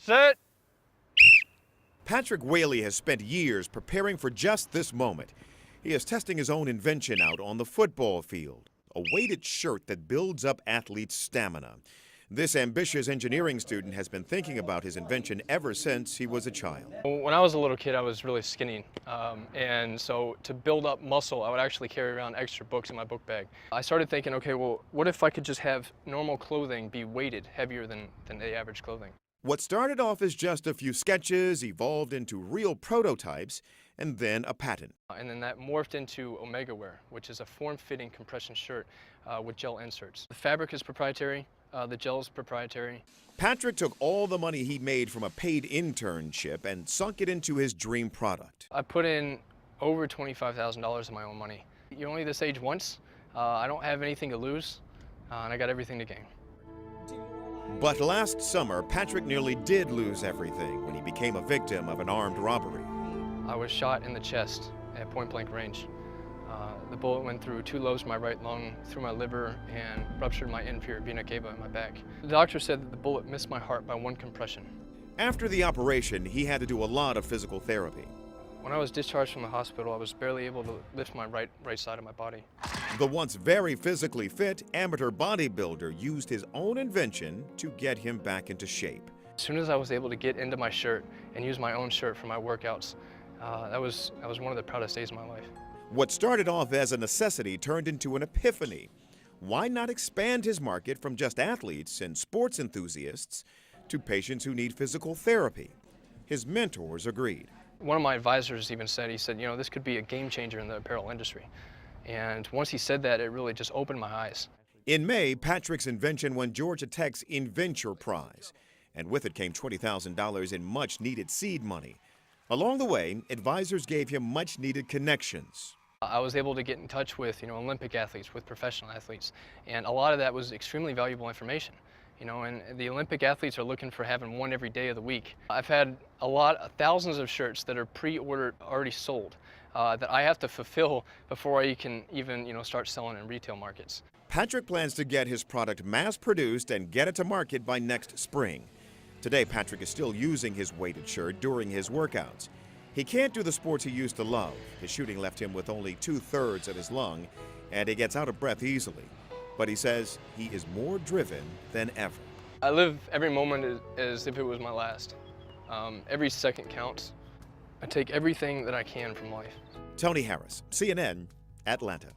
Set. Patrick Whaley has spent years preparing for just this moment. He is testing his own invention out on the football field, a weighted shirt that builds up athletes' stamina. This ambitious engineering student has been thinking about his invention ever since he was a child. When I was a little kid, I was really skinny, and so to build up muscle, I would actually carry around extra books in my book bag. I started thinking, okay, well, what if I could just have normal clothing be weighted heavier than the average clothing? What started off as just a few sketches evolved into real prototypes and then a patent. And then that morphed into Omega Wear, which is a form-fitting compression shirt with gel inserts. The fabric is proprietary, the gel is proprietary. Patrick took all the money he made from a paid internship and sunk it into his dream product. I put in over $25,000 of my own money. You're only this age once. I don't have anything to lose, and I got everything to gain. But last summer, Patrick nearly did lose everything when he became a victim of an armed robbery. I was shot in the chest at point-blank range. The bullet went through 2 lobes of my right lung, through my liver, and ruptured my inferior vena cava in my back. The doctor said that the bullet missed my heart by 1 compression. After the operation, he had to do a lot of physical therapy. When I was discharged from the hospital, I was barely able to lift my right side of my body. The once very physically fit amateur bodybuilder used his own invention to get him back into shape. As soon as I was able to get into my shirt and use my own shirt for my workouts, that was one of the proudest days of my life. What started off as a necessity turned into an epiphany. Why not expand his market from just athletes and sports enthusiasts to patients who need physical therapy? His mentors agreed. One of my advisors even said, you know, this could be a game changer in the apparel industry. And once he said that, it really just opened my eyes. In May, Patrick's invention won Georgia Tech's InVenture Prize, and with it came $20,000 in much-needed seed money. Along the way, advisors gave him much-needed connections. I was able to get in touch with, Olympic athletes, with professional athletes, and a lot of that was extremely valuable information. And the Olympic athletes are looking for having one every day of the week. I've had thousands of shirts that are pre-ordered, already sold, that I have to fulfill before I can even, start selling in retail markets. Patrick plans to get his product mass-produced and get it to market by next spring. Today, Patrick is still using his weighted shirt during his workouts. He can't do the sports he used to love. His shooting left him with only 2/3 of his lung, and he gets out of breath easily. But he says he is more driven than ever. I live every moment as if it was my last. Every second counts. I take everything that I can from life. Tony Harris, CNN, Atlanta.